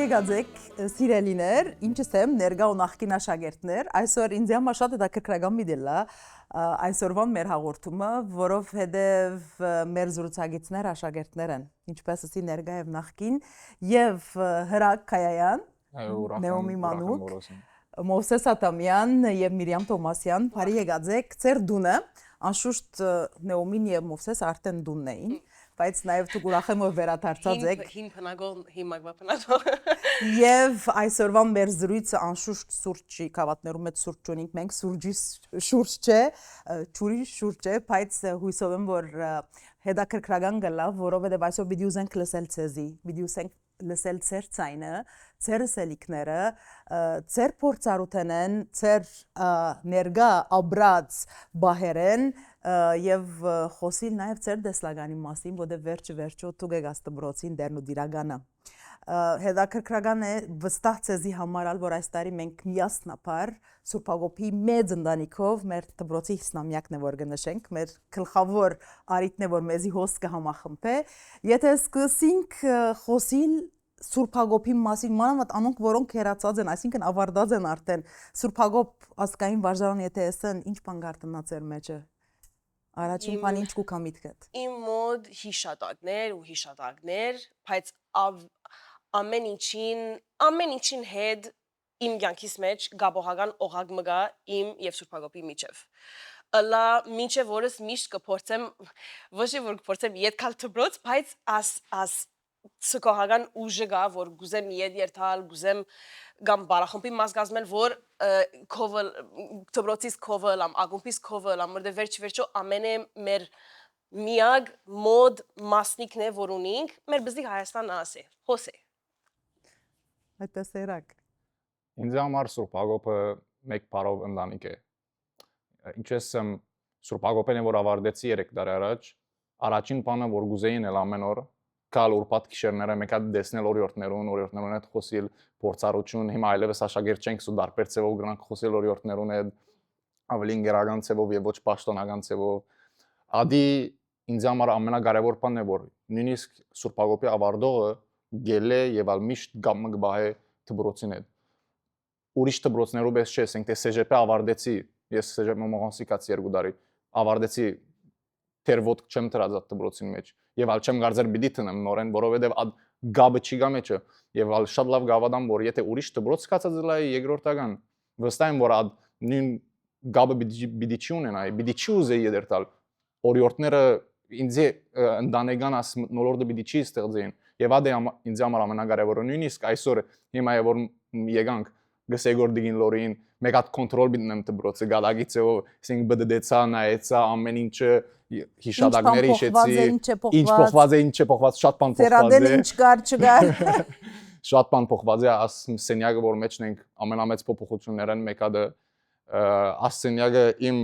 Բարեկացեք սիրելիներ, ինչս եմ ներկա ու նախկին աշակերտներ, այսօր ինձ համար շատ հետաքրքրական մի դել է այսօրվան մեր հաղորդումը, որովհետև մեր զրուցակիցներ աշակերտներ են, ինչպես ասի ներկա եւ նախկին, եւ Հրակ Քայայան, Նեոմի Մանուկ, Մովսես Աթամյան եւ Միրիամ Թոմասյան, բարի եկածեք, ձեր դունը, անշուշտ Նեոմին եւ Մովսես արդեն դունն էին, բայց նաև դուք ուրախ եմ որ վերադարձած եք հին փնագող հիմա փնագող եւ այսօրվան մեր զրույցը անշուշտ սուրճի կավատներում հետ սուրճ ունենք մենք սուրճի շուրջ չէ ճուրի շուրջ է բայց հույսով եմ որ հետաքրքրական գլա որովհետեւ այսօր պիտի ուզենք լսել ցեզի պիտի ուզենք լսել ձեր ցայնը ձեր սելիկները ձեր փորձառութենեն ձեր ներգա աբրած բահերեն եւ խոսիլ նաեւ ձեր դեսլագանի մասին որտեղ վերջը դուք եք աստբրոցին դերն ու դիրագանը հետաքրքրական է վստահ ցեզի համարալ որ այս տարի մենք միասնապար Սուրբ Հակոբի մեծ ընտանիքով մեր դբրոցի 50-ամյակն է որ կնշենք մեր գլխավոր արիտն է որ մեզի հոս կհամախմբե եթե սկսենք խոսիլ Սուրբ Հակոբի մասին մանավանդ անոնք որոնք հերացած են այսինքն ավարտած են արդեն Սուրբ Հակոբ ազգային վարժարան եթե ասեն ինչ բան գարտնա ձեր մեջը առաջին բան ինչ կուքա միտքդ իմ մոդ հիշատակներ ու հիշատակներ բայց ամեն ինչին հետ իմ կյանքիս մեջ գաբողական օղակ մգա իմ եւ Սուրբ Հակոբի միջև ըլա միջև որս միշտ կփորձեմ ոչ որ կփորձեմ յետքալ դբրոց բայց as սկողական ուժը գա որ գուզեմ իդ երթալ գուզեմ գամ բարախումբի մասգազմել որ կովել դբրոցից կովել ամ ագումբից կովել ամ որտե վերջո ամենը մեր միակ մոդ մասնիկն է որ ունենք մեր բզիկ Հայաստանն ասե հոսե այդպես երակ ինձ համար Սուրբ Հակոբը մեկ բառով ընտանիք է ինչպես Սուրբ Հակոբն է որ ավարտեցի 3 տարի առաջ առաջին բանը որ գուզեին էլ ամեն օր կալ ուրբաթ գիշերները մեկ հատ դեսնել օրիորդներուն հետ խոսիլ փորձառություն հիմա այլևս աշակերտ չենք ու դարբեր ծևով գրանք խոսել օրիորդներուն հետ ավելի ինգերական ծևով եւ ոչ պաշտոնական ծևով ադի ինձ համար ամենակարևոր բանն է որ նույնիսկ Սուրբ Հակոբի ավարտողը գելե եւ ալ միշտ գամ գբահե դբրոցին հետ ուրիշ դբրոցներով էս չէ ասենք թե CJP ավարտեցի ես CJP մոհանսիկաց 2 տարի ավարտեցի թերվոտ չեմ դրած դբրոցին մեջ եւ ալ չեմ գարձեր պիտի տնեմ նորեն որովհետեւ գաբը չի գա մեջը եւ ալ շատ լավ գավադամ որ եթե ուրիշ դբրոց կացած լայ երկրորդական վստահ եմ որ նույն գաբը պիտի չի ունենայի պիտի չի ուզեի դերտալ օրիորդները ինձ ընդանեկան աս նորորդը պիտի չի ստեղծեին եւ ադե ինձ համար ամենակարևորը նույնիսկ այսօր հիմա որ եկանք գսեգոր դիգին լորին մեկ հատ կոնտրոլ բիտնեմ դբրոցը գալագիցեով ասենք բդդեցա նայեցա ամեն ինչը հիշադակներ հիշեցի ինչ փոխված է ինչ փոխված շատ բան փոխված է ինչ կար չկար շատ բան փոխված է աս սենյակը որ մեջն ենք ամենամեծ փոփոխություններն մեկ հատը աս սենյակը իմ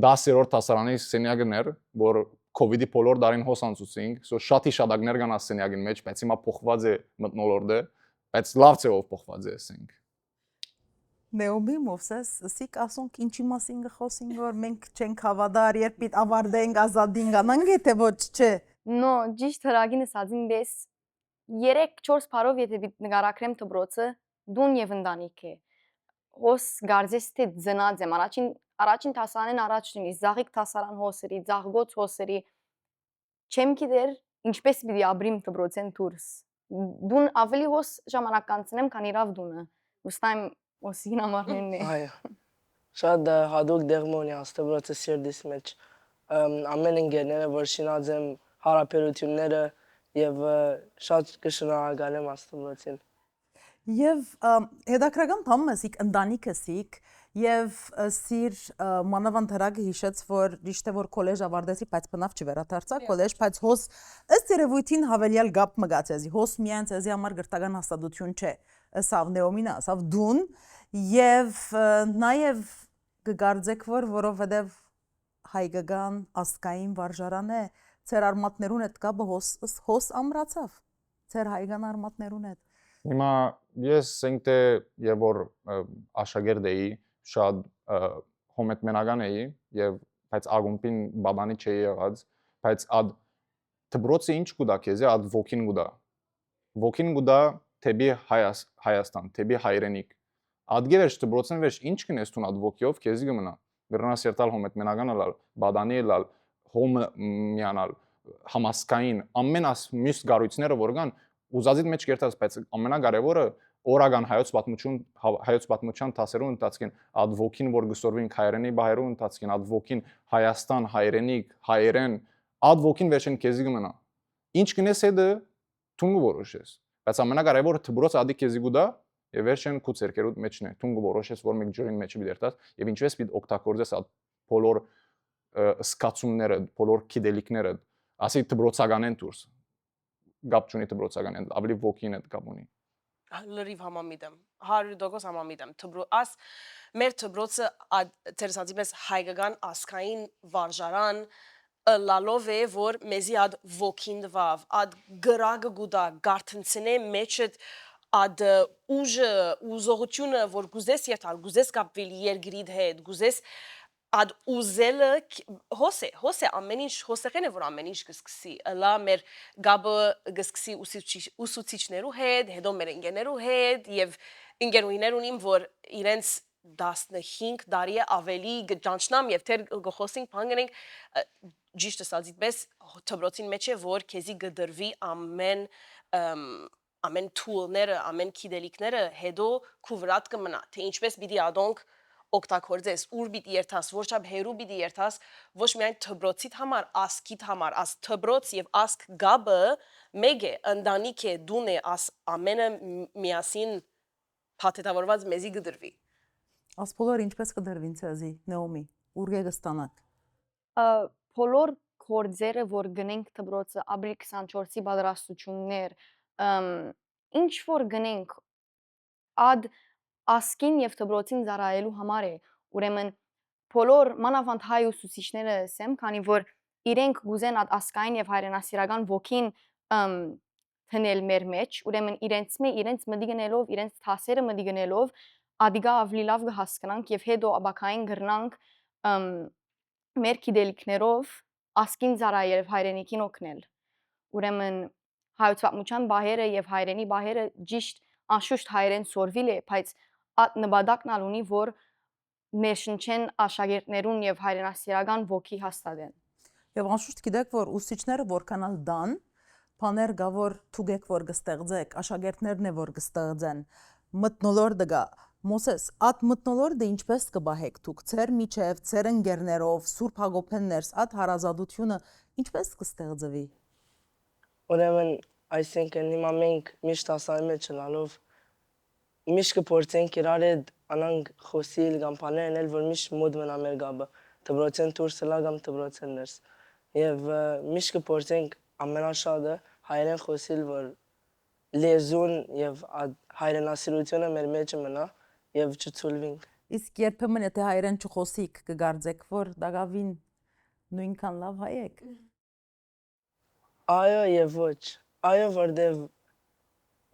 10-րդ դասարանի սենյակն էր որ COVID-ի բոլոր դարին հոսանցուցինք so շատ հիշադակներ կան աս սենյակին մեջ բայց հիմա փոխված է մտնոլորտը բայց լավ ծևով փոխված է ասենք Նեոմի Մովսես ասիկ ասոնք ինչի մասին գխոսին որ մենք չենք հավատար երբ պիտ ավարտենք ազատին գանանք եթե ոչ չէ նո ճիշտ հրագին ասածին դես 3-4 փարով եթե նկարագրեմ դբրոցը դուն եւ ընտանիք է հոս գարձես թե ծնած եմ առաջին տասանեն առաջ ունի զաղիկ տասարան հոսերի զաղգոց հոսերի չեմ գիտեր ինչպես պիտի ապրիմ դբրոցեն դուրս դուն ավելի հոս ժամանակ կանցնեմ քան իրավ դունը ուստայմ Osina marmenne. Այո։ Շատ հadouk դեղմոնի աստվածը սիրտիս մեջ։ Ամեն ընկերները որ շինած եմ հարաբերությունները եւ շատ կշնորհակալ եմ աստվածին։ Եվ հետաքրական բանը ասիկ ընտանիքսիկ եւ սիր մանավանդ հրագը հիշեց որ ճիշտ է որ քոլեջ ավարտեցի բայց բնավ չվերադարձա քոլեջ բայց հոս ըստ երևույթին հավելյալ գապ մգացեզի հոս միայն ցեզի համար գրտական հաստատություն չէ ասավ նեոմինա ասավ դուն եւ նաեւ կգարձեք որովհետեւ հայկական ազգային վարժարան է ծեր արմատներուն հետ կապը հոս ամրացավ ծեր հայկական արմատներուն հետ հիմա ես ասենք թե եւ որ աշակերտ էի շատ հոմետմենական էի եւ բայց ագումբին բաբանի չէի եղած բայց դբրոցը ինչ կուտա քեզ ад ոգին կուտա թեբի Հայաստան, թեբի հայրենիք։ Ադգեվերջ դբրոցն վերջ ինչ կնես տուն ադվոկիով քեզի կմնա։ Գրնաս երտալ հոմետ մենական լալ, բադանի լալ, հոմ միանալ, համասկային, ամեն աս մյուս գարույցները որ կան, ուզածիդ մեջ կերտած, բայց ամենակարևորը օրական հայոց պատմության դասերու ընթացքին ադվոկին որ գսորվին հայրենի բայերու ընթացքին ադվոկին Հայաստան հայրենիք հայերեն ադվոկին վերջին քեզի կմնա ինչ կնես հետը թունգ որոշես բայց ամենակարևորը դբրոց ադի քեզի գուդա եւ վերջին քու ցերկերուտ մեջն է թունգ որոշես որ մեկ ջրին մեջ բիդերտած եւ ինչպես պիդ օգտագործես այդ բոլոր սկացումները բոլոր քիդելիկները ասի դբրոցականեն դուրս գապ չունի դբրոցականեն ավելի ոգին է գապ ունի լրիվ համամիտեմ 100% համամիտեմ աս մեր դբրոցը դերսանցիմես հայկական ասկային վարժարան լալով է որ մեզի ад ոգին դվավ ад գրագը գուդա գարտնցնե մեջը ад ուժը ուզողությունը որ գուզես երթալ գուզես կապվել երգրիդ հետ գուզես ад ուզելը հոսե ամեն ինչ հոսեղեն է որ ամեն ինչ կսկսի լա մեր գաբը կսկսի ուսուցիչներու հետ հետո մեր ընկերներու հետ եւ ընկերուհիներ ունիմ որ իրենց 15 տարի ավելի գճանչնամ եւ թեր գխոսինք բանգենք ճիշտ ասածից դբրոցին մեջ է որ քեզի գդրվի ամեն tool-ները ամեն քիդելիկները հետո քու վրատ կմնա թե ինչպես պիտի ադոնք օգտագործես ուր պիտի երթաս ոչ չափ հերու պիտի երթաս ոչ միայն դբրոցիդ համար ասկիդ համար աս դբրոց եւ ասկ գաբը մեկ է ընտանիք է դուն է աս ամենը միասին փաթեթավորված մեզի գդրվի Աս բոլոր ինչպես կդրվին ցեզի Նեոմի ուր կստանաք բոլոր կորձերը որ գնենք դբրոցը ապրիլ 24-ի պատրաստություններ ինչ որ գնենք ад ասկին եւ դբրոցին զարայելու համար է ուրեմն բոլոր մանավանդ հայ ուսուցիչները ասեմ քանի որ իրենք գուզեն ад ասկային եւ հայրենասիրական ոգին թնել մեր մեջ ուրեմն իրենց մտի գնելով իրենց թասերը մտի գնելով ադիգա ավելի լավ կհասկանանք եւ հետո աբակային գրնանք մեր քիդելիկներով ասկին զարայել եւ հայրենիքին օգնել ուրեմն հայոց պատմության բահերը եւ հայրենի բահերը ճիշտ անշուշտ հայերեն սորվիլ է բայց նպատակն ունի որ ներշնչեն աշակերտներուն եւ հայրենասիրական ոգի հաստատեն եւ անշուշտ գիտեք որ ուսուցիչները որքանալ դան բաներ գա որ թուգեք որ կստեղծեք աշակերտներն է որ կստեղծեն մտնոլորտը գա Մոսես ատ մտնոլորտը ինչպես կբահեք դուք ծեր միջև ծեր ընկերներով Սուրբ Հակոբյաններս ատ հարազատությունը ինչպես կստեղծվի Ուրեմն այսինքն հիմա մենք միշտ ասայի մեջ լալով միշտ կփորձենք իրար հետ անանք խոսիլ կամ բաներ անել որ միշտ մոդ մնա մեր գաբը դբրոցեն դուրս լա կամ դբրոցեն ներս եւ միշտ կփորձենք ամենաշատը հայերեն խոսիլ որ լեզուն եւ հայրենասիրությունը մեր մեջ մնա եւ չցուլվինք Իսկ երբեմն եթե հայերեն չխոսիկ կգարձեք որ դակավին նույնքան լավ հայ եք Այո եւ ոչ այո որտեվ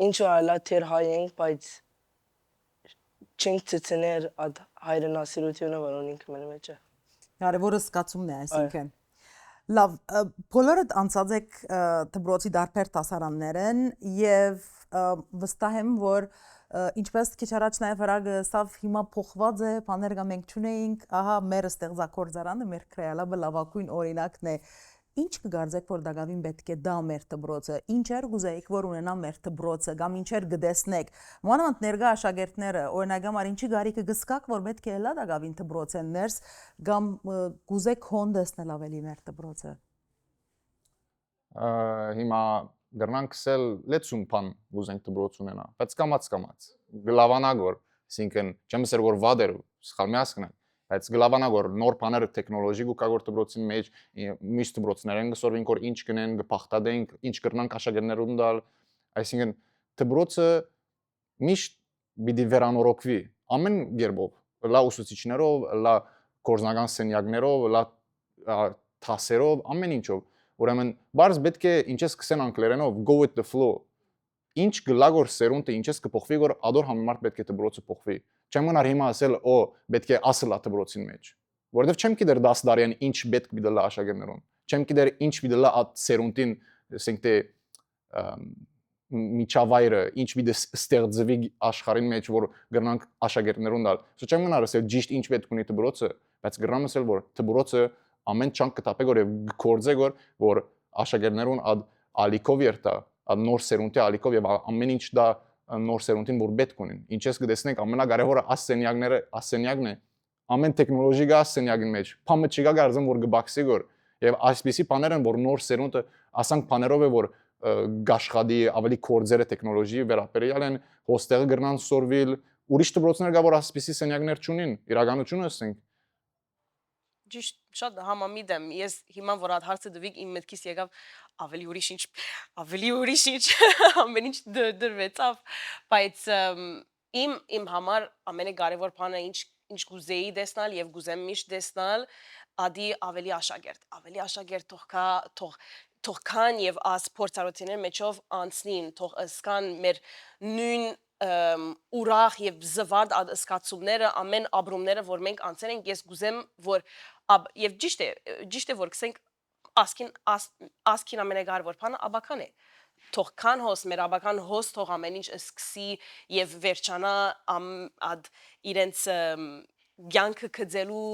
ինչու այլա թեր հայ ենք բայց չենք ցցներ ад հայրենասիրությունը որ ունենք մեր մեջ է Կարևորը սկացումն է այսինքն Լավ բոլորդ անցած եք դբրոցի դարբեր դասարաններն եւ վստահ եմ որ ինչպես քիչ առաջ նաև վրագը սավ հիմա փոխված է բաներ կա մենք չունեինք ահա մեր ստեղծագործարանը մեր քրեալաբը լավագույն օրինակն է ինչ կգարձեք որ դակավին պետք է դա մեր դբրոցը ինչեր գուզեիք որ ունենա մեր դբրոցը կամ ինչեր գտեսնեք մանավանդ ներկա աշակերտները օրինակ համար ինչի գարիկը գսկակ որ պետք է հլա դակավին դբրոցեն ներս կամ գուզեք հոնդեսնել ավելի մեր դբրոցը հիմա գրնանք սել լեցուն բան գուզենք դբրոց ունենա բայց կամած գլավանագոր այսինքն չեմ ասել որ վադեր սխալ միասքն բայց գլավանագոր նոր բաները տեխնոլոգի գուկագոր դբրոցի մեջ միշտ դբրոցներեն գսորվինք որ ինչ կնեն գփախտադենք ինչ կրնանք աշակերտներուն դալ այսինքն դբրոցը միշտ բիդի վերանորոգվի ամեն երբով լա ուսուցիչներով լա կորզնական սենյակներով լա թասերով ամեն ինչով Ուրեմն բարձ պետք է ինչես սկսեն անգլերենով go with the flow ինչ գլագոր սերունդը ինչես կփոխվի որ ադոր համեմատ պետք է դբրոցը փոխվի չեմ գնար հիմա ասել օ պետք է ասելա դբրոցին մեջ որովհետև չեմ գիտեր 10 տարին ինչ պետք պիտի լա աշակերտներուն չեմ գիտեր ինչ պիտի լա այդ սերունդին ասենք թե միջավայրը ինչ պիտի ստեղծվի աշխարհին մեջ որ գրնանք աշակերտներուն դալ սա չեմ գնալ ասել ճիշտ ինչ պետք ունի դբրոցը բայց գրնամ ասել որ դբրոցը ամեն չանք կտապե որ եւ կորձե որ աշակերտներուն ալիքով երթա նոր սերունդի ալիքով եւ ամեն ինչ դա նոր սերունդին որ պետք ունին ինչպես կտեսնենք ամենակարևորը ասենյակն է ամեն տեխնոլոգի գա ասենյակին մեջ փամը չկա գարձեմ որ գբաքսի գոր եւ այսպիսի բաներ են որ նոր սերունդը ասանք բաներով է որ գաշխադի ավելի կորձերը տեխնոլոգիի վերաբերյալ են հոստեղը գրնան սորվիլ ուրիշ դպրոցներ կա որ այսպիսի սենյակներ չունին իրականությունը ասենք Ճիշտ շատ համամիտ եմ ես հիմա որ այդ հարցը դվիկ իմ մտքից եկավ ավելի ուրիշ ինչ ամեն ինչ դրվեցավ բայց իմ համար ամենակարևոր բանը ինչ կուզեի տեսնել եւ կուզեմ միշտ տեսնել ադի ավելի աշակերտ թող կան եւ աս փորձառությունների մեջով անցնին թող ըսկան մեր նույն ուրախ եւ զվարթ ադսկացումները ամեն ապրումները որ մենք անցել ենք ես գուզեմ որ եւ ճիշտ է որ կսենք ասքին ամենակարևոր բանը աբական է թող կան հոս մեր աբական հոս թող ամեն ինչ սկսի եւ վերջանա ադ իրենց ցանկը կձելու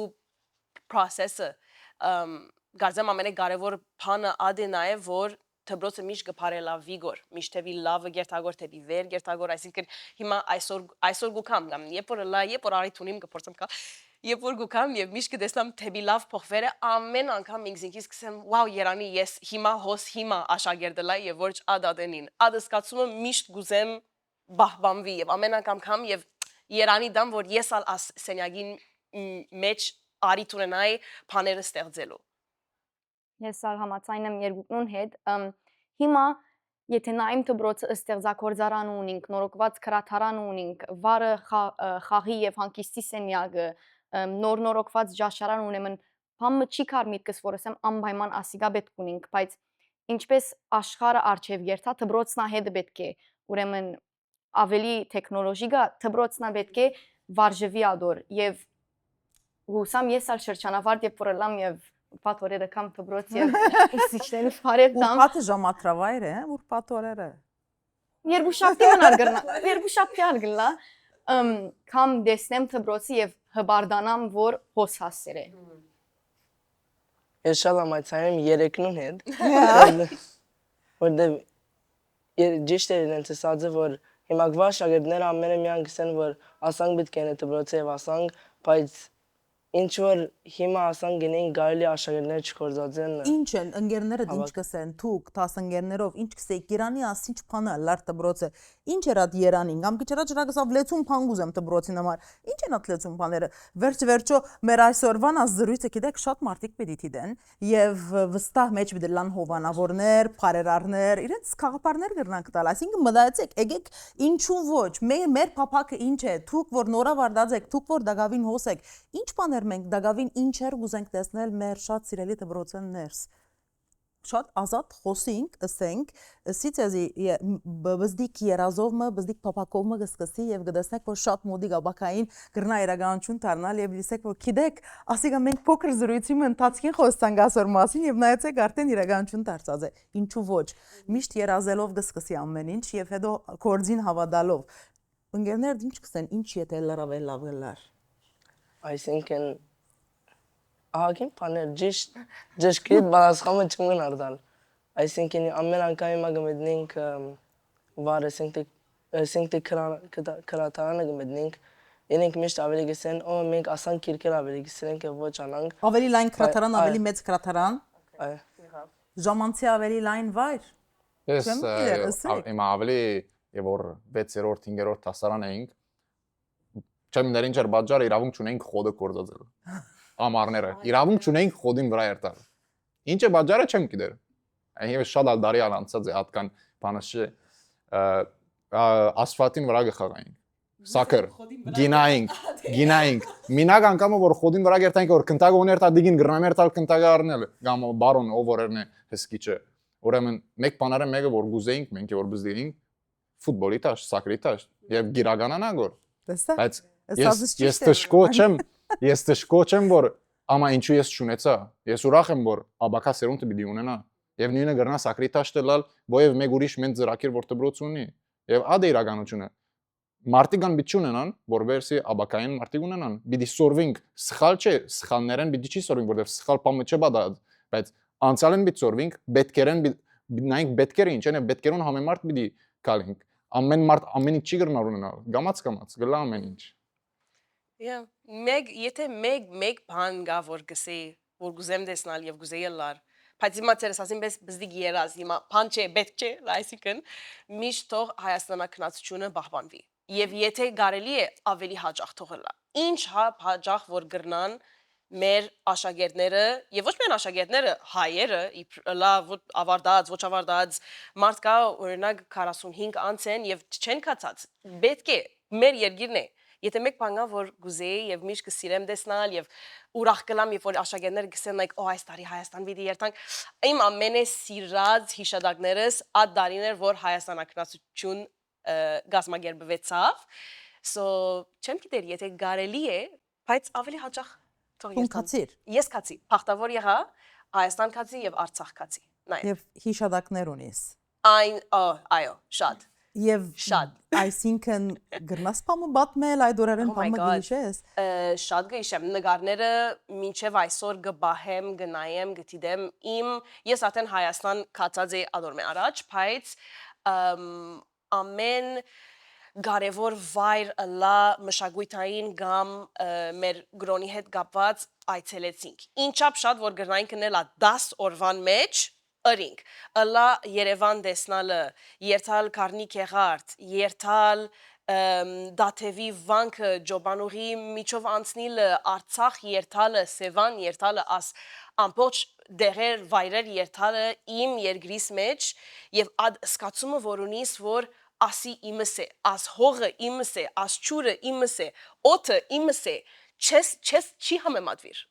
process-ը գարձեմ ամենակարևոր բանը ադի նաեւ որ դպրոցը միշտ կփարելավի գոր միշտ թեւի լավը գերտագոր թեւի վեր գերտագոր այսինքն հիմա այսօր գուքամ կամ երբ որ արիթունիմ կփորձեմ կա երբ որ գուքամ եւ միշտ կտեսնամ թեւի լավ փոխվերը ամեն անգամ ինքս կսեմ վաու երանի ես հիմա աշակերտելա եւ ոչ ադադենին ադսկացումը միշտ գուզեմ բահբանվի եւ ամեն անգամ կամ եւ երանի դամ որ ես ալ սենյակին մեջ արիթունենայի բաները ստեղծելու Ես համաձայն եմ երկուքնուն հետ հիմա եթե նայում դպրոցը ստեղծագործարան ունենք նորոգված քրաթարան ունենք վարը խաղի եւ հանգիստի սենյակը նոր նորոգված ջաշարան ունեմն բամը չի կար միտքս որ ասեմ անպայման ասիգա պետք ունենք բայց ինչպես աշխարհը արչեւ երթա դպրոցնա հետը պետք է ուրեմն ավելի տեխնոլոգիա դպրոցնա պետք է վարժվի ադոր եւ հուսամ ես ալ շրջանավարտ եւ պրելամ եւ պատորերը կամ դպրոց եւ ուսուցիչները բարև տամ Ուրբաթը ժամատրավայր է ուրբաթ օրերը երկուշաբթի արգլա կամ դեսնեմ դպրոցի եւ հբարդանամ որ հոս հասեր է Ես շատ համաձայն եմ երեքնուն հետ որտեւ ճիշտ է ինձ ասած որ հիմա գվաշագերտները ամենը միան գսեն որ ասանք պետք է դպրոցը եւ ասանք բայց ինչ որ հիմա ասան գնեն գալի աշակերտներ չկործածեն Ինչ են ընկերները ինչ կսեն թուք տասընկերներով ինչ կսեիք Իրանի ասինչ փանը լար դպրոցը ինչ էր այդ Երանին կամ քիչերա ճրագսավ լեցուն փանգուզեմ դպրոցին համար ինչ են այդ լեցուն փաները վերջո մեր այսօրվան ազդրույցը գիտեք շատ մարդիկ պետք է դեն եւ վստահ մեջ դլան հովանավորներ բարերարներ իրենց խաղապարներ կրնանք տալ այսինքն մտածեք եկեք ինչու ոչ մեր փափակը ինչ է թուք որ նորավարդած եք թուք որ դակավին հոսեք ինչ բաներ մենք դակավին ինչեր գուզենք տեսնել մեր շատ սիրելի դպրոցեն ներս շատ ազատ խոսենք ասենք սիցեզի բզդիկ երազովը բզդիկ փափակովը գսկսի եւ գտեսնեք որ շատ մոդիկ աբակային գրնա իրականություն դառնալ եւ լսեք որ գիտեք ասիկա մենք փոքր զրույցի ընթացքին խոսանք ասոր մասին եւ նայեցեք արդեն իրականություն դարձած է ինչու ոչ միշտ երազելով գսկսի ամեն ինչ եւ հետո կորձին հավատալով ընկերներ ինչ կսեն ինչ եթե լրավել լավ գլար այսինքն ահագին բաներ ճշգրիտ բացախումը չունեն արդալ այսինքն ամեն անգամ հիմա գմտնենք վարը սենքտի քրատարանը գմտնենք ինենք միշտ ավելի գսեն օ մենք ասանք քիրքեր ավելի գսենք եւ ոչ անանք ավելի լայն քրատարան ավելի մեծ քրատարան այ ժամանցի ավելի լայն վայր ես իմ ավելի եւ որ 6-րդ 5-րդ դասարան էինք չեմ ներինջեր բաժարը իրավունք չունենք խոդը կորձածել ամառները իրավունք չունենք խոդին վրա երթալ ինչ է բաժարը չեմ գիտեր այո շատ ալդարի անցած է հատկան բանաշի ասֆալտին վրա գխաղային սակր գինայինք մինակ անգամը որ խոդին վրա երթանք որ կնտագ ուներ տա դիգին գրամեր տալ կնտագ առնել կամ բարոն ով որերն է հսկիչը ուրեմն մեկ բաները մեկը որ գուզեինք մենք որ բզդիրինք ֆուտբոլի տաշ սակրի տաշ եւ գիրականանա գոր բայց ես տշկոչ եմ որ ամա ինչու ես չունեցա ես ուրախ եմ որ աբակա սերունդը պիտի ունենա Եվ նույնը գրնա սակրիտաշ տալալ, ոև մեկ ուրիշ մեն ծրակիր որ դբրոց ունի։ Եվ ադե իրականությունը մարտիկան պիտի ունենան, որովհետեւ աբակային մարտիկ ունենան։ Պիտի սորվինք, սխալ չէ, սխալներեն պիտի չի սորվինք, որովհետեւ սխալ բանը չէ բադա, բայց անցյալեն պիտի սորվինք, պետքերեն նայենք պետքերը ինչ են, պետքերուն համեմարտ պիտի գալինք։ Ամեն մարդ ամեն ինչ չի գրնալ ունենալ, գամած գլա ամեն ինչ։ Yeah, եթե մեկ բան գա որ գսե, որ գուզեմ տեսնալ եւ գուզեյլար, բայց հիմա ցերս ասին բզդիկ երազ, հիմա բան չէ, պետք չէ, այսինքն միշտ թող հայաստանակնացությունը պահպանվի։ Եվ եթե կարելի է ավելի հաջող թողնա։ Ինչ հաջող որ գրնան մեր աշակերտները եւ ոչ միայն աշակերտները, հայերը, լավ ավարտած, ոչ ավարտած, մարդ կա օրինակ 45 անց են եւ չեն կացած։ Պետք է մեր երկիրն է։ Եթե մեկ բան կա որ գուզեի եւ միշտ կսիրեմ տեսնալ եւ ուրախ կլամ երբ որ աշակերտները գսեն like այս տարի Հայաստան պիտի երթանք իմ ամենեսիրած հիշադակներս այդ տարիներ որ հայաստանակնացություն գազմագերբվեցավ so չեմ գիտեր եթե կարելի է բայց ավելի հաճախ ես կացի փախտավոր եղա Հայաստան կացի եւ Արցախ կացի եւ հիշադակներ ունիս այո շատ Եվ շատ այսինքն գրնաս պամը բատմել այդ օրերեն պամը գիշես շատ գիշեմ նկարները մինչև այսօր գբահեմ գնայեմ գտիդեմ ես արդեն Հայաստան կացած էի ադորմե առաջ բայց ամեն կարևոր վայր լա մշակույթային կամ մեր գրոնի հետ կապված այցելեցինք ինչապ շատ որ գրնային կնել 10 օրվան մեջ Ըրինք, ըլա Երևան դեսնալը, երթալ Կարնիկ եղարդ, երթալ դաթևի վանքը, ջոբանուղի միջով անցնիլը, Արցախ երթալը, Սևան երթալը, ամբողջ դեղեր վայրեր երթալը իմ երկրիս մեջ և ադ սկացումը որ ունիս, որ ասի իմս է, աս հողը իմս է, աս չուրը իմս է, օդը իմս է, չես չի համեմատվիր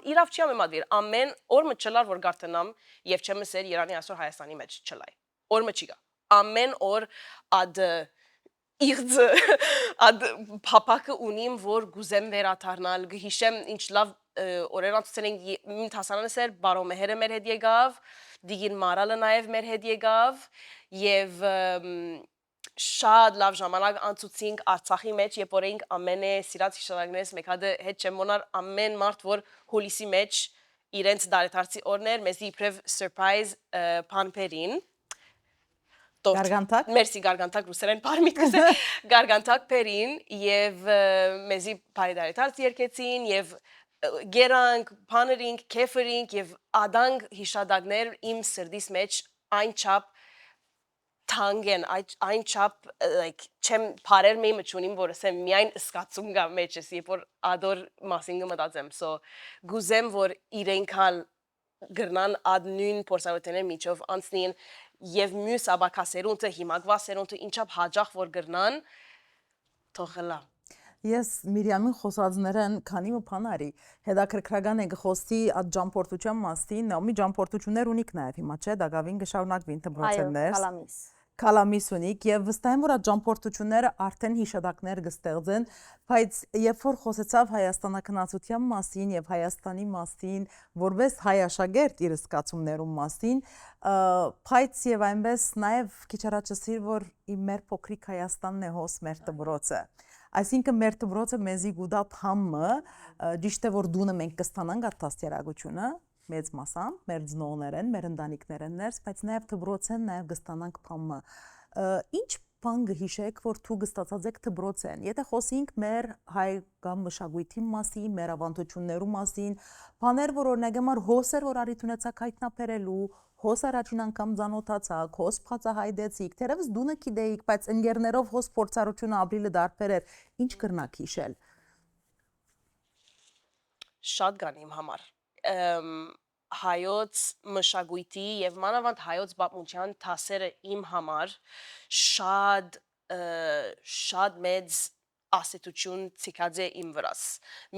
իրավ չի համեմատվիր, ամեն օրմը չլար, որ գարթնամ և չեմ սեր Երանի այսօր Հայաստանի մեջ չլայ, օրմը չի գա, ամեն օր ադ իղձը, ադ պապակը ունիմ, որ գուզեմ վերաթարնալ, գհիշեմ ինչ լավ օրեր անցուցել ենք, իմ թասանանը սեր բարոմեհերը մեր հետ եկավ, դիգին մարալը նաև մեր հետ եկավ և շատ լավ ժամանակ անցուցինք Արցախի մեջ, երբ որ էինք ամենե սիրած հիշատակներս մեկ հատը հետ չեմ մոնար ամեն մարդ, որ հուլիսի մեջ իրենց դարեթարցի օրներ, մեզի իբրև surprise պանպերին, Գարգանտակ? Մերսի գարգանտակ ռուսերեն պարմիտ կսե, գարգանտակ պերին և մեզի բարի դարեթարց երկեցին և գերանք, պաներինք, կեֆերինք և ադանք հիշատակներ իմ սրդիս մեջ այն չապ թանգեն, այն չապ չեմ պարեր մեի մճունիմ, որ ասեմ միայն սկացում գա մեջ ես, երբ որ ադոր մասին գմտածեմ, so գուզեմ, որ իրենքալ գրնան اد նույն փորձառությունների միջով անցնին եւ մյուս աբակասերունը հիմակվա սերունը ինչապ հաջող որ գրնան թողլա Ես Միրյամին խոսածներն քանի ու փանարի հետաքրքրական է գխոսի այդ ջամփորդության մասին, նամի ջամփորդություններ ունիք նաև հիմա չէ, դակավին գշարունակվին դպրոցներ։ Կալամիս ունիք եւ վստահ եմ որ այդ ջամփորդությունները արդեն հիշադակներ կստեղծեն, բայց երբ որ խոսեցավ հայաստանակնացության մասին եւ Հայաստանի մասին, որպես հայ աշակերտ իր սկացումներում մասին, բայց եւ այնպես նաեւ քիչ առաջացիր որ մեր փոքրիկ Հայաստանն է հոս մեր դպրոցը Այսինքն մեր դպրոցը մեզի գուտա փամը, ճիշտ է որ դունը մենք կստանանք այդ դաստիարակությունը, մեծ մասամբ, մեր ծնողներն, մեր ընտանիքներն ներս, բայց նաև դպրոցեն նաև կստանանք փամը։ Ինչ բան գհիշեք, որ դու կստացած եք դպրոցեն։ Եթե խոսենք մեր հայ կամ մշակույթի մասին, մեր ավանդություններու մասին, բաներ որ օրինակ համար հոսեր որ արիթ ունեցակ հայտնաբերելու Հոս առաջին անգամ ծանոթացաք, հոս բացահայտեցիք, թերևս դունը գիտեիք, բայց ընկերներով հոս փորձառությունը ապրիլը դարբեր էր, ինչ կրնակ հիշել։ Շատ կան իմ համար։ Հայոց մշակույթի եւ մանավանդ հայոց պատմության դասերը իմ համար շատ մեծ ասետություն ցիկած է իմ վրաս։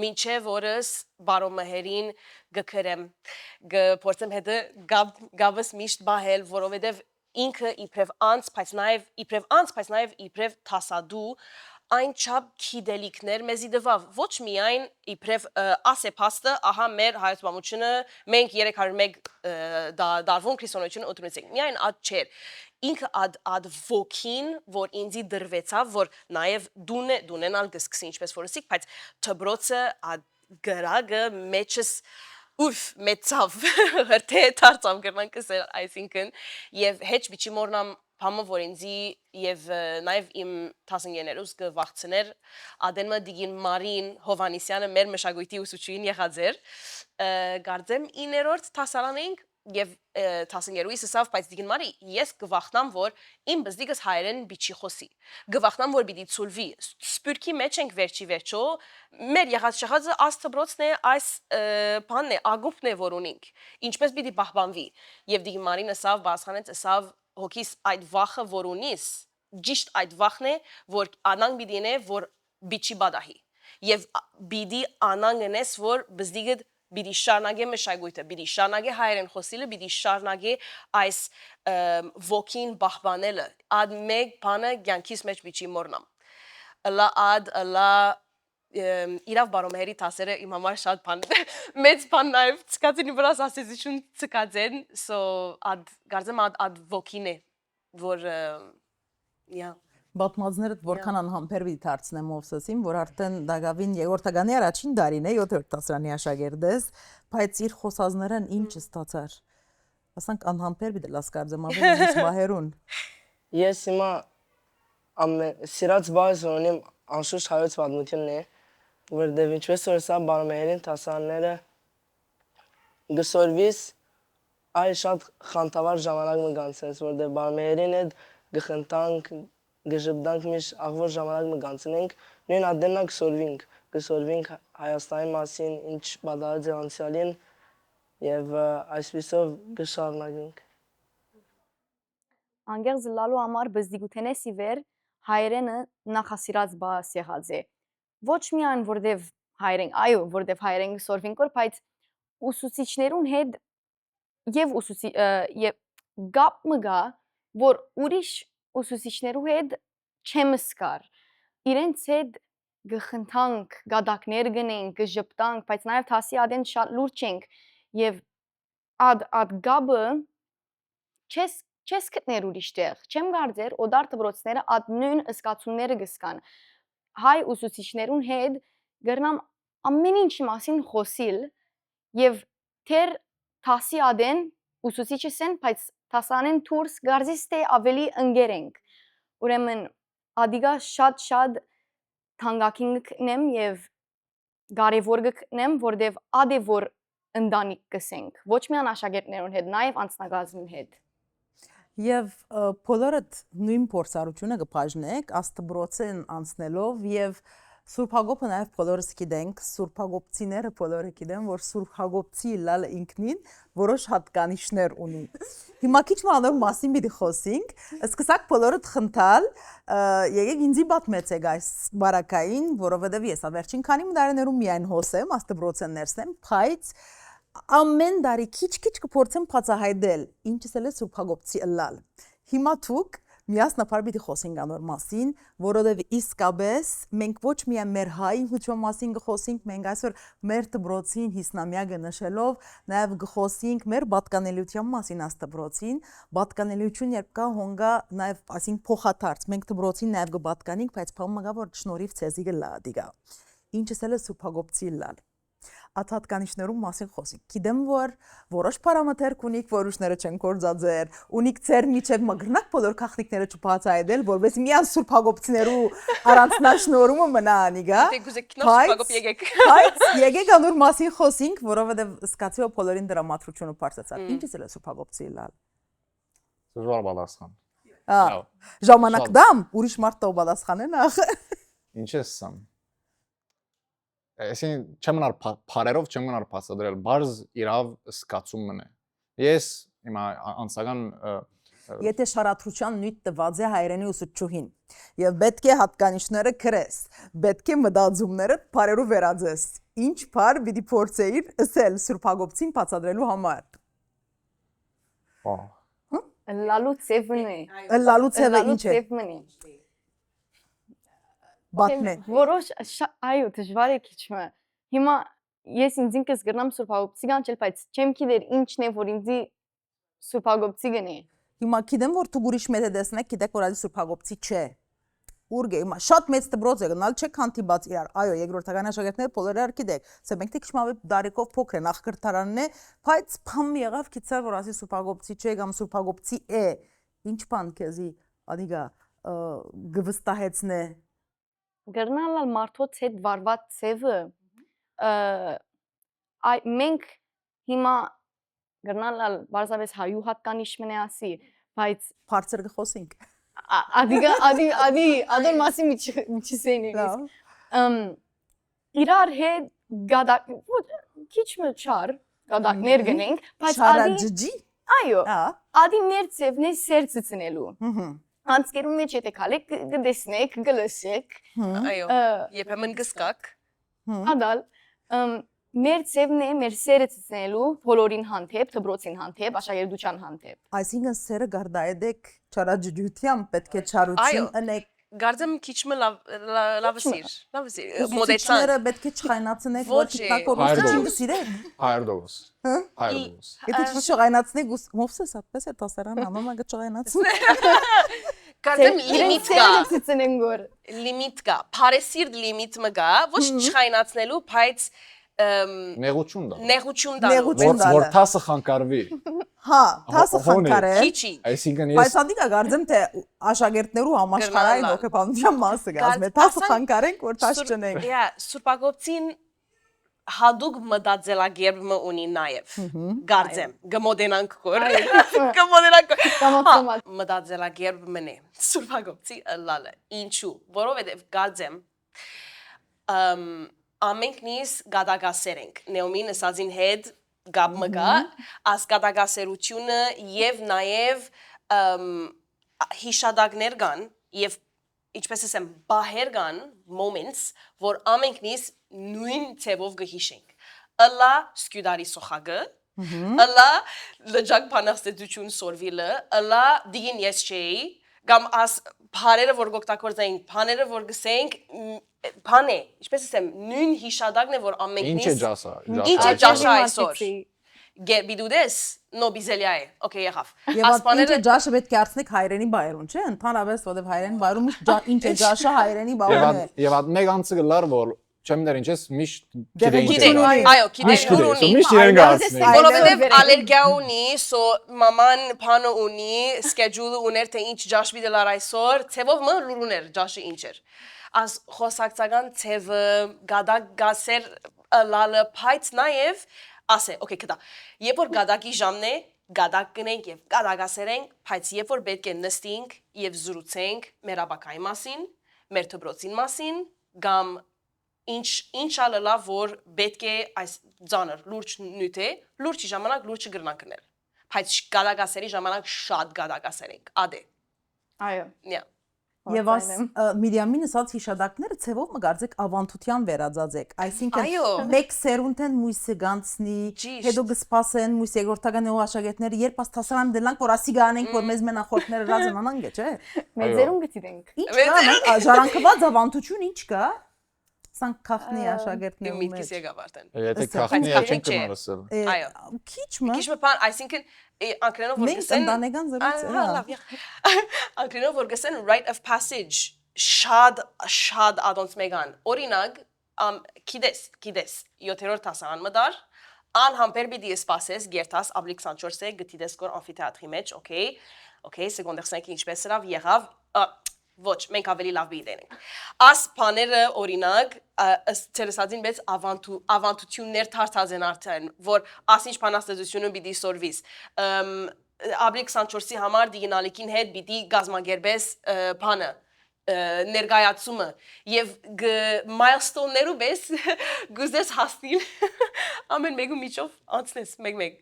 Մինչև օրս բարոմեհերին գքրեմ, գփորձեմ հետը գավս միշտ բահել, որովհետև ինքը իբրև անց, բայց նաև իբրև տասադու այն չափ գիտելիքներ մեզի դվավ ոչ միայն իբրև ասեփաստը ահա մեր հայոց բամությունը մենք 301 դարվում քրիստոնեություն օգտունեցինք միայն այդ չէր ինքը ad ոգին որ ինձի դրվեցավ որ նաև դունենալ կսկսի ինչպես որ ասիկ բայց թբրոցը ad գրագը մեջս ուֆ մեծավ հրթե դարձավ կրնանք ասել այսինքն եւ հեչ biçի մորնամ Համը որ ինձի եւ նաեւ իմ տասնյներուս կվախցներ ադենմա դիգին Մարին Հովանիսյանը մեր մշակույթի ուսուցչուհին եղած էր գարձեմ 9-րդ տասարան էինք եւ տասնյերուիս ասավ բայց դիգին Մարի ես կվախնամ որ իմ բզդիկս հայերեն biçի խոսի կվախնամ որ պիտի ցուլվի սպյուրքի մեջ ենք վերջի վերջո մեր եղած շղածը աստբրոցն է այս բանն է ագուպն է որ ունենք ինչպես պիտի պահպանվի եւ դիգին Մարին ասավ բացանեց ասավ հոգիս այդ վախը որ ունիս ճիշտ այդ վախն է որ անան բիդին է որ biçի բադահի եւ բիդի անան գնես որ բզդիկը բիդի շարնագե մշակույթը բիդի շարնագե հայերեն խոսիլը բիդի շարնագե այս ոգին բահբանելը ad մեկ բանը ցանկիս մեջ biçի մորնամ ըլա իրավ բարոմերի տասերը իմ համար շատ բան մեծ բան նաև ցկացին վրաս ասեցություն ցկացեն so ad գարձեմ ad ոգին է որ Բատմածներդ որքան անհամբեր պիտի դարձնեմ Մովսեսին, որ արդեն դակավին երրորդագանի առաջին դարին է 7-րդ տասրանի աշակերտ ես, բայց իր խոսածներն ինչ ստացար։ Ասանք անհամբեր պիտի լաս կարծեմ ավելի ինչ մահերուն։ Ես հիմա սիրած բաց ունեմ անշուշտ հայոց պատմությունն է, որտեղ ինչպես որ սա բարոմերին տասանները գսորվիս այ շատ խանտավար ժամանակ մը գանցես, որտեղ բարոմերին հետ գխնդանք գժբդանք միշ աղվոր ժամանակ մը գանցնենք նույն ադեննա գսորվինք Հայաստանի մասին ինչ բադարած է անցյալին եւ այսպիսով գշարունակենք Անգեղ զլալու համար բզդիգութենեսի վեր հայերենը նախասիրած բաս եղած է ոչ միայն որտեվ հայերեն այո որտեվ հայերեն գսորվինք որ բայց ուսուցիչներուն հետ եւ գապ մը գա որ ուրիշ ուսուցիչներու հետ չեմ սկար իրենց հետ գխնդանք գադակներ գնենք գժպտանք բայց նաև թասի ադեն շատ լուրջ ենք եւ ad գաբը չես գտներ ուրիշ տեղ չեմ գարձեր օդար դբրոցները ad նույն ըսկացումները գսկան հայ ուսուցիչներուն հետ գրնամ ամեն ինչի մասին խոսիլ եւ թեր թասի ադեն ուսուցիչս են բայց տասանեն թուրս գարձիս թե ավելի ընկերենք ուրեմն ադիգա շատ թանկագին կնեմ եւ կարեւոր կնեմ որտեվ ադե որ ընտանիք կսենք ոչ միայն աշակերտներուն հետ նաեւ անձնակազմին հետ Եվ բոլորդ նույն փորձառությունը կբաժնեք աստբրոցեն անցնելով եւ Սուրբ Հակոբը նաև բոլորս գիտենք, Սուրբ Հակոբցիները բոլորը գիտեն, որ Սուրբ Հակոբցի լալը ինքնին որոշ հատկանիշներ ունի։ Հիմա քիչ մանր մասին պիտի խոսենք, սկսակ բոլորդ խնդալ, եկեք ինձի պատմեցեք այս բարակային, որովհետև ես վերջին քանի տարիներում միայն հոսեմ, աստբրոցեն ներսեմ, բայց ամեն տարի քիչ-քիչ կփորձեմ բացահայտել, ինչս է Սուրբ Հակոբցի լալ։ Հիմա դուք միասնապար պիտի խոսենք անոր մասին, որովհետև իսկապես մենք ոչ միայն մեր հայ ինքնության մասին կխոսենք, մենք այսօր մեր դբրոցին հիսնամյակը նշելով նաև կխոսենք մեր պատկանելիության մասին աստբրոցին, պատկանելիություն երբ կա հոնգա նաև ասենք փոխադարձ, մենք դբրոցին նաև կպատկանենք, բայց բամագա որ շնորհիվ ցեզի գլա դիգա։ Ինչս է Սուրբ Հակոբցի լալ։ Աթատկանիշներում մասին խոսենք։ Գիտեմ որ որոշ պարամետր ունիք, որոշները չեն կորցածեր, ունիք ծեր միջև մգրնակ բոլոր քաղաքները չփածայել, որովհետեւ միան Սուրբ Հակոբցիներու առանձնաշնորհումը մնա անիգա։ Բայց եկեք անոր մասին խոսենք, որովհետեւ սկացի որ բոլորին դրամատրությունը բարձրացավ։ Ինչս է Սուրբ Հակոբցի լալ։ Զուր պատասխան։ Ժամանակ դամ, ուրիշ մարդ տո պատասխանեն ախ։ Ինչ է սամ։ Այսին չեմ գնար բարերով չեմ գնար բացադրել բարձ իրավ սկացումն է ես հիմա անցական Եթե շարադրության նույն տված է հայերենի ուսուցչուհին եւ պետք է հատկանիշները գրես պետք է մտածումները բարերով վերածես ինչ բար պիտի փորձեիր ասել Սուրբ Հակոբցին բացադրելու համար լալու ծևն է լալու ծևը ինչ է բատնեն։ Որոշ այո, դժվար է քիչը։ Հիմա ես ինձնս գրնամ Սուրբ Հակոբցի կանչել, բայց չեմ գիտեր ինչն է, որ ինձի Սուրբ Հակոբցի գնի։ Հիմա գիտեմ որ դու ուրիշ մեծ տեսնեք, գիտեք որ այդ Սուրբ Հակոբցի չէ։ Ուրգե հիմա շատ մեծ դբրոց է գնալ, չեք հանդիպած իրար։ Այո, երկրորդական աշակերտները բոլորը գիտեք, սա մենք թե քիչ մավե դարիքով փոքր են, ախկրտարանն է, բայց փամ եղավ գիծար որ ասի Սուրբ Հակոբցի չէ, կամ Սուրբ Հակոբցի է։ Ինչ բան քեզի ադիգա գվստահեցնե։ Գրնալ մարդոց հետ վարված ցևը մենք հիմա գրնալ բարձրապես հայու հատկանիշ մնե ասի, բայց Բարձր գխոսենք։ Ադոր մասի միջիսեին իրար հետ գադակ քիչ մը չար գադակներ գնենք, բայց Շարաջջի։ այո, ադի ներցևն է սերծցնելու։ Անցկերում մեջ եթե քալեք գտեսնեք, գլսեք։ Այո, երբեմն գսկակ։ Ադալ մեր ցևն է մեր սերծցնելու բոլորին հանդեպ, դբրոցին հանդեպ, աշակերտության հանդեպ։ Այսինքն սերը գարդայեդեք չարաջջությամբ պետք է չարություն ընեք։ Գարձեմ քիչ մը լավսիր, մոդեցան։ Ուսուցիչները պետք է չխայնացնեք, որ տիկնակորուսը չգսիրեք։ Հայրդոս։ Հայրդոս։ Եթե չխայնացնեք, մովսես այդպես է տասարան համամա գճայնացնի։ Գարձեմ լիմիտ կա։ Սերծցնեն գոր։ Լիմիտ կա, փարեսիր լիմիտ մը կա, ոչ չխայնացնելու, բայց Նեղություն դա։ նեղություն դառնու։ Որ թասը խանգարվի։ Հա, թասը խանգարե։ Քիչի։ Այսինքն Բայց ես անդիկա գարձեմ թե աշակերտներու համաշխարհային հոգեբանության մասը գազմ է։ Թասը խանգարենք, որ թաս չնենք։ Իա, Սուրբ Հակոբցին հադուկ մտածելակերպ մը ունի նաև։ Գարձեմ, գմոդենանք կոր։ Գմոդենանք։ Մտածելակերպ մնե։ Սուրբ Հակոբցի լալը։ Ինչու։ Որովհետև գարձեմ ամենքնից գադագասեր ենք։ Նեոմին ասածին հետ գապ մը կա, աս գադագասերությունը եւ նաեւ հիշադակներ կան եւ ինչպես ասեմ բահեր կան moments, որ ամենքնից նույն ցևով կհիշենք։ Ըլա սկյուդարի սոխագը, ըլա լջակ բանաստեղծություն սորվիլը, ըլա դին ես չէի, կամ աս բարերը որ գոկտակորձային, բաները որ գսենք բան է, ինչպես ասեմ, նույն հիշադակն է որ ամենքնից ինչ է ջասա։ Ինչ է ջասա այսօր։ Գեբիդուդես նոբիզելիա է։ Okay, եղավ։ Եվ ինչ ջաշը պետք է արցնեք հայրենի բայրուն, չէ՞։ Ընդհանրապես որովհետև հայրենի բայրում ինչ է ջաշը հայրենի բայրուն է։ Եվ այդ մեկ անցը գլար որ չեմ դեր ինչես միշտ Գիտեք, այո, գիտեք, ունի։ Միշտ իրեն գարցնի։ Որովհետև ալերգիա ունի, սո մաման բանը ունի, schedule ուներ թե ինչ ջաշ բիդելար այսօր, ցևով մը լուրուներ ջաշը ինչ էր։ As խոսակցական ցևը գադակ գասեր լալը փայց նաև ասե, okay, կտա։ Երբ որ գադակի ժամն է, գադակ կնենք եւ գադագասերենք, բայց երբ որ պետք է նստենք եւ զրուցենք մեր աբակայի մասին, մեր դբրոցին մասին, կամ ինչ ալլա որ պետք է այս ծանր լուրջ նյութ է, լուրջի ժամանակ լուրջը գրնանք կնել։ Բայց գադագասերի ժամանակ շատ գադագասերենք, ադե։ Այո։ Yeah. Եվ աս Միրյամին ասած հիշադակները ցևով մգարձեք ավանդության վերածածեք, այսինքն մեկ սերունդեն մույսը գանցնի, հետո գսպասեն մույս երկրորդական աշակերտները, երբ աս տասարան դելանք որ ասի գանենք որ մեզ մենախորդները ռազմանան գե, չէ։ Մեծերուն գտիդենք։ Ինչ կա, ժառանգված ավանդություն ինչ կա։ Սան քախնի աշակերտներու մեջ։ Միտքիս եկավ արդեն։ Եթե քախնի է չենք կմարսել։ Այո։ Քիչ մը։ Քիչ մը բան, այսինքն անկրենով որ Մենք գսեն ընտանեկան զրույց է, հա։ Անկրենով որ գսեն rite of passage շատ ադոնց մեգան։ Օրինակ, գիտես 7-րդ դասարան մդար անհամբեր պիտի սպասես գերտաս աբլիկ 24-ը գտիդես կոր ամֆիթեատրի մեջ, okay, սեկոնդեր 5 ինչպես սրավ եղավ ոչ, մենք ավելի լավ բիդենք։ Աս բաները օրինակ ցերեսածին մեծ ավանդություններ թարթած են արդեն, որ ասինչ բանաստեղծությունը պիտի սորվիս։ Աբլիկ 24-ի համար դիգինալիկին հետ պիտի գազմագերբես բանը ներկայացումը եւ milestone-ներու պես գուզես հասնիլ ամեն մեկու միջով անցնես մեկ։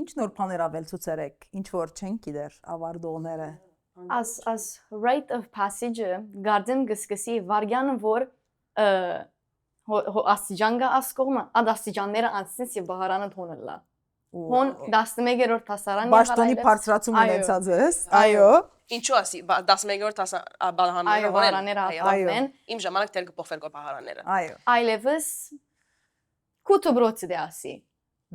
Ինչ նոր բաներ ավել ցուցերեք, ինչ որ չեն գիտեր ավարտողները։ As rite of passage-ը գարձեմ գսկսի վարյանը որ աստիճան գա ասկողմը, ադ աստիճանները անցնես եւ բահարանը թոնելա։ Հոն 11-րդ հասարան Բաշտոնի բարձրացում Այո։ ունեցած ես։ Այո։ Այո։ Ինչու ասի 11-րդ բանահանները Այո, բանահանները հատկացնեն։ Իմ ժամանակ դեռ կփոխվեր գոհարանները։ Այո։ Այլևս կուտուբրոցի դե ասի։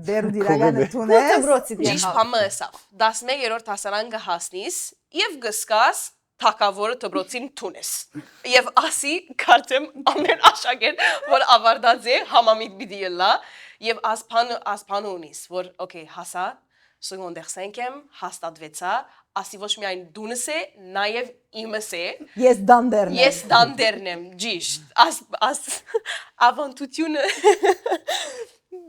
Դեր դիրագանը տունես։ Կուտուբրոցի դե Ճիշտ համը էսա։ 11-րդ հասարան կհասնիս եւ գսկաս թակավորը դբրոցին տունես։ Եվ ասի կարծեմ ամեն աշակերտ, որ ավարտած է համամիտ պիտի լա եւ ասփան ունիս, որ օքեյ հասա սեգոնդեր 5- եմ հաստատվեցա, ասի ոչ միայն դունս է, նաեւ իմս է։ Ես դանդերն եմ։ Ես դանդերն եմ, ճիշտ։ Աս ավանտությունը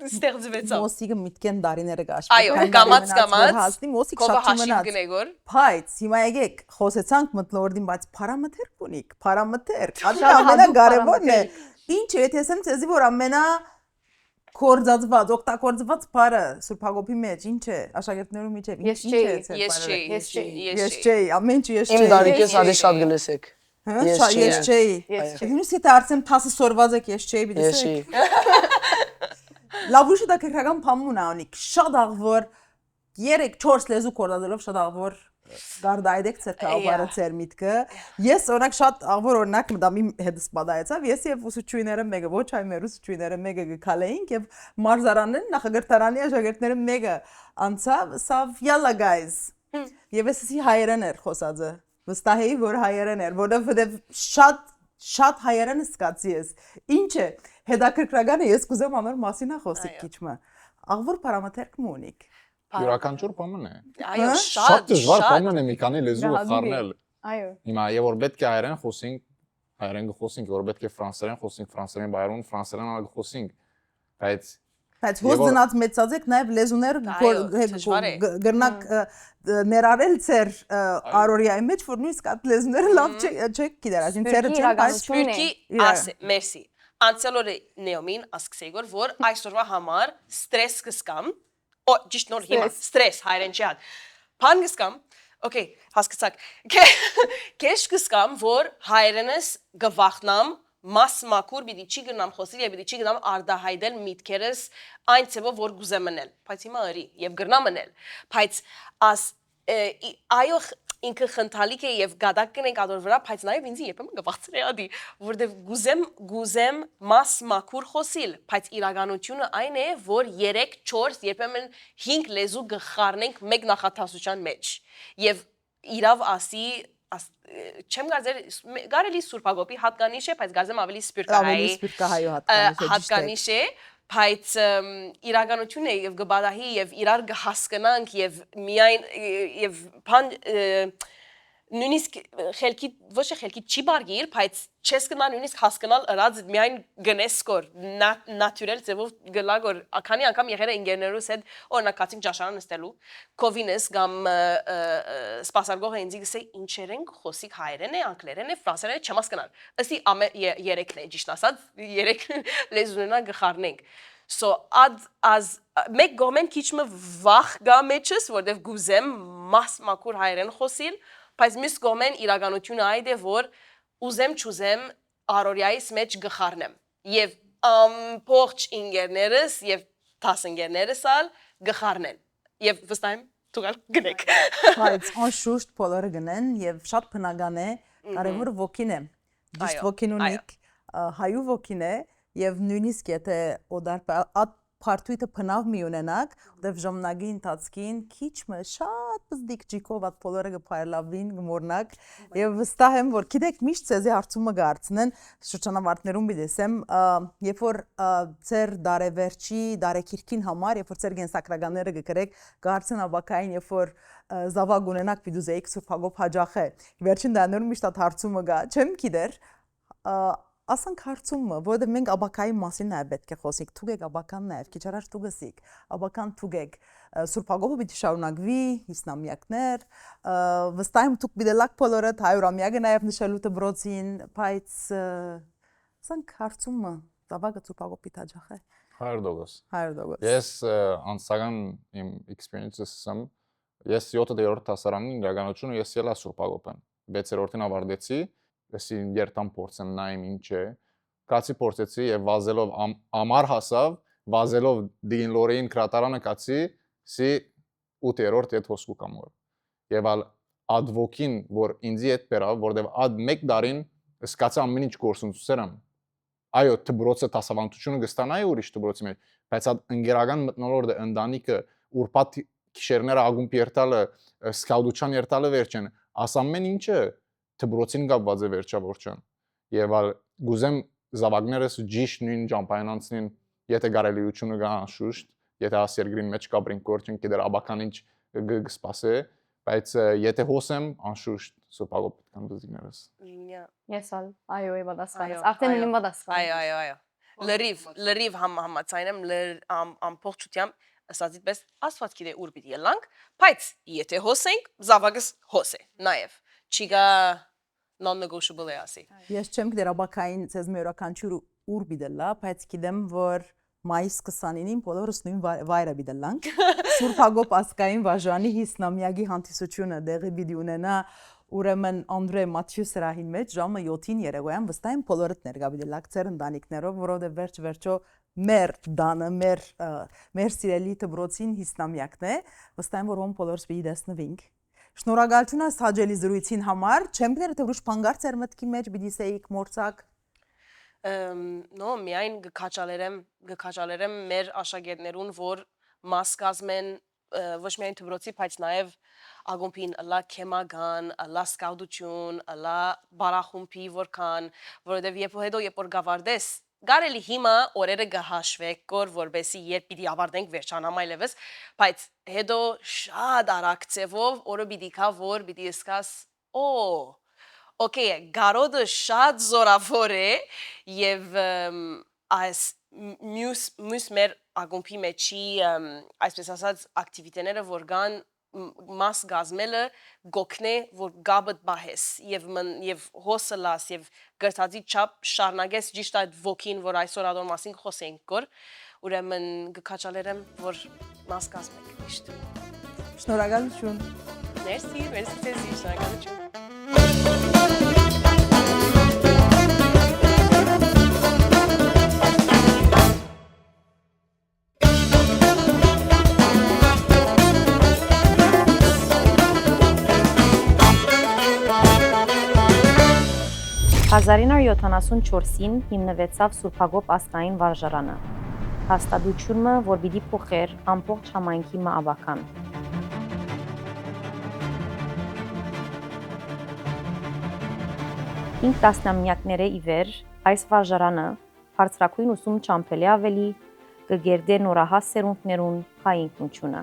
ստեղծվեցավ։ Մոսիկը միտքեն դարիները գաշպ։ Այո, կամած հասնի մոսիկ կովը շատ հաշիվ չմնաց։ գնեգոր։ Բայց հիմա եկեք խոսեցանք մտնորդին, բայց փարամթերք ունիք, փարամթերք։ Ադի Շատ ամենակարևորն է։ հատուկ Ինչ է, եթե ասեմ ցեզի որ ամենա կորձածված, օգտագործված բառը Սուրբ Հակոբի մեջ ինչ է, աշակերտներու միջև Ես չէի, Ես չէի, ամեն ինչ ես Իմ չէի։ դարիքես ադի շատ գլսեք։ Հա, Ես չէի։ ես չէի։ Ես չէի։ Նույնիսկ եթե արդեն 10 սորված եք, ես չէի, Ես բիդի։ չի։ Լավուշը դա քրական փամուն անիկ, շատ աղվոր 3-4 լեզու կորդալով շատ աղվոր գարդայդեք ցեր կավարը ցեր միտքը։ Ես օրինակ շատ աղվոր օրինակ դա իմ հետս պատահեցավ, ես եւ ուսուցչուհիները մեկը ոչ այ մեր ուսուցչուհիները մեկը գքալեինք եւ մարզարանն նախագահարանի աշակերտները մեկը անցավ, սավ yalla guys։ Եվ էսի հայերեն էր խոսածը։ Վստահ էի, որ հայերեն էր, որովհետեւ շատ հայերեն սկացի ես։ Ինչ է, հետաքրքրականը ես կուզեմ ամեր մասին խոսիկ քիչմը։ Աղվոր պարամետրիկ մունիկ։ Յուրաքանչյուր բան է։ Այո, Շատ դժվար բան է մի քանի լեզու խառնել։ Այո։ Հիմա եւ որ պետք է հայերեն խոսենք, հայերեն խոսենք, որ պետք է ֆրանսերեն խոսենք, ֆրանսերեն բայրուն, ֆրանսերեն ալ խոսենք։ Բայց հոզնած մեծած եք նաև լեզուներ գրնակ ներառել ծեր արորիայի մեջ, որ նույնիսկ այդ լեզուները լավ չեք գիտեր, այսին ծերը չեն, բայց Սպիրկի ասե, մերսի։ Անցյալորը նեոմին ասկսեգոր, որ այսօրվա համար ստրես կսկամ, ճիշտ նոր հիմա, ստրես հայրեն չի հատ, պան կսկամ, օքեյ, հասկացակ, կեշ կսկամ, որ հայրենս գվախնամ, մաս մակուր բիդի չի գնամ խոսիլ եւ բիդի չի գնամ արդահայտել միտքերս այն ցեվով որ գուզեմ մնել բայց հիմա արի եւ գրնամ մնել բայց այո ինքը խնդալիք է եւ գադակ կնենք ադոր վրա բայց նաեւ ինձ երբեմն գվացրե ադի որտեւ գուզեմ մաս մակուր խոսիլ բայց իրականությունը այն է որ 3-4 երբեմն 5 լեզու գխառնենք մեկ նախատասության մեջ եւ իրավ ասի չեմ գարզեր գարելի Սուրբ Հակոբի հատկանիշ է, բայց գարզեմ ավելի սպիրկահայի հատկանիշ է, բայց իրականություն է եւ գբադահի եւ իրար գհասկնանք եւ միայն եւ բան նույնիսկ խելքի ոչ է խելքի չի բարգիր, բայց չես կնա նույնիսկ հասկանալ ըրած միայն գնեսկոր նատյուրել ձևով գլագոր քանի անգամ եղել է ինգեներուս հետ օրինակացին ճաշարան նստելու կովինես կամ սպասարկողը ինձ գսե ինչեր են խոսիկ հայերեն է անգլերեն է ֆրանսերեն է չեմ հասկանալ ըստի երեքն է ճիշտ ասած երեք լեզուներն գխառնենք so az մեկ գոմեն քիչմը վախ գա մեջս որտեվ գուզեմ մաս մակուր հայերեն խոսիլ բայց մյուս գոմեն իրականությունը այդ է որ ուզեմ չուզեմ արորիայից մեջ գխառնեմ եւ ամբողջ ինգերներս եւ 10 ինգերներս ալ գխառնեն եւ վստահ եմ դուք գնեք բայց անշուշտ բոլորը գնեն եւ շատ բնական է կարևորը ոգին է ճիշտ ոգին ունիք հայու ոգին է եւ նույնիսկ եթե օդար Պարտույտը փնավ մի ունենակ, որտեվ ժամանակի ընթացքին քիչմը շատ բզդիկ ջիկով at բոլորը գփայլավին գմորնակ եւ վստահ եմ որ գիտեք միշտ ցեզի հարցումը գարցնեն շրջանավարտներում բիդեսեմ երբ որ ծեր դարեվերջի դարեկիրքին համար երբ որ ծեր գենսակրականները գկրեք գարցն աբակային երբ որ զավակ ունենակ բիդուզեիք Սուրբ Հակոբ հաջախ է վերջին դաներում միշտ at հարցումը գա չեմ գիտեր ասանք հարցումը, որովհետև մենք աբակայի մասին նաև պետք է խոսենք, թուգեք աբական նաև, քիչ առաջ թուգեցիք, աբական թուգեք, Սուրբ Հակոբը պիտի շարունակվի, հիսնամյակներ, վստահ եմ դուք բիդելակ բոլորը 100-ամյակը նաև նշելու դբրոցին, բայց ասանք հարցումը, զավակը Սուրբ Հակոբի հաջախ է։ 100%։ Ես անցական իմ experience-ս ասեմ, ես 7-րդ դասարանին իրականությունը ես ելա Սուրբ Հակոբեն, 6-րդին ավարտեցի Էսի երթամ փորձեմ նայեմ ինչ է, կացի փորձեցի եւ վազելով ամար հասավ, վազելով դին լորեին կրատարանը կացի, սի 8-րդ այդ հոսքու կամոր։ Եվ ալ advokin որ ինձի հետ բերավ, որտեվ ad 1 տարին սկացա ամեն ինչ գործունեություններամ։ Այո, դբրոցը տասավանդությունը կստանայի ուրիշ դբրոցի մեջ, բայց այդ ընկերական մտնոլորտը ընտանիքը ուրբաթ քիշերները ագումբ երթալը, սկաուտության երթալը վերջեն, աս ամեն ինչը դբրոցին կապված է վերջավորչան։ Եվ ալ գուզեմ զավակներս ճիշտ նույն ճամփային անցնին, եթե կարելիությունը կա անշուշտ, եթե ասերգրին մեջ կապրին կորչեն կդեր աբական ինչ կսպասե, բայց եթե հոսեմ անշուշտ սոպագոպ կան բզիկներս։ Ես ալ այո է պատասխանես։ Այո, Արդեն այո, ունիմ պատասխան։ Այո։ Լրիվ համաձայն եմ ամբողջությամբ ասածից պես Աստված գիտե ուր պիտի ելանք, բայց եթե հոսենք, զավակս հոս է, նաև։ Չիգա non-negotiable է ասի։ Ես չեմ գիտեր աբակային ցեզ մի յուրաքանչյուր ուր բիդելա, բայց գիտեմ որ մայիս 29-ին բոլորս նույն վայրը բիդելանք։ Սուրբ Հակոբ ասկային վաժանի 50-ամյակի հանդիսությունը դեղի պիտի ունենա ուրեմն Անդրե Մաթյու սրահին մեջ ժամը 7-ին երեկոյան վստահ եմ բոլորդ ներկա բիդելակ ծեր ընտանիքներով, որովհետև վերջ-վերջո մեր դանը, մեր սիրելի դբրոցին 50-ամյակն է, վստահ եմ որ ոնց բոլորս պիտի տեսնվենք։ Շնորհակալություն այս հաջելի զրույցին համար, չեմ գիտեր թե ուրիշ բան կար ծեր մտքի մեջ պիտի սեիք մորցակ։ No, միայն գկաչալերեմ մեր աշակերտներուն, որ մաս կազմեն ոչ միայն դբրոցի, բայց նաև ագումբին ըլլա քեմագան, ըլլա սկաուտություն, ըլլա բարախումբի որքան, որովհետև երբ որ գավարդես, գարելի հիմա օրերը գհաշվեք, որբեսի երբ պիտի ավարտենք վերջանամ այլևս, բայց հետո շատ արագ ծևով օրը պիտի կա, որ պիտի սկաս, Okay, գարոդը շատ զորավոր է եւ այս մյուս մեր ագումբի մեջի այսպես ասած ակտիվիտեները որ կան մաս գազմելը գոքնե որ գաբդ բահես եւ հոսը լաս եւ գրթածի չափ շարնագես ճիշտ այդ ոգին որ այսօր ադոր մասին խոսենք կոր ուրեմն գկաչալերեմ որ մաս գազմեք միշտ Շնորհակալություն Merci ձեզ շնորհակալություն «1974-ին հիմնվեցավ Սուրբ Հակոբ ասկային վարժարանը, հաստատությունը, որ պիտի փոխեր ամբողջ համայնքի մահաբական։ 5 տասնամյակների ի վեր այս վարժարանը բարձրակույն ուսում չամփելի ավելի կգերդե նորահաս սերունդներուն հայ ինքնությունը։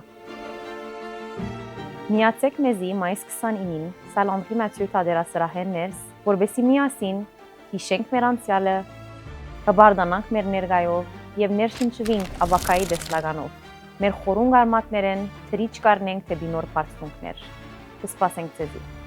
Միացեք մեզի մայիս 29-ին Սալանդրի Մաթյու թատերասրահեն ներս, որբեսի միասին հիշենք մեր անցյալը, հբարդանանք մեր ներկայով եւ ներշնչվենք աբակայի դեսլականով։ Մեր խորուն արմատներեն թրիչ կառնենք դեպի նոր բարձունքներ։ Կսպասենք ձեզի։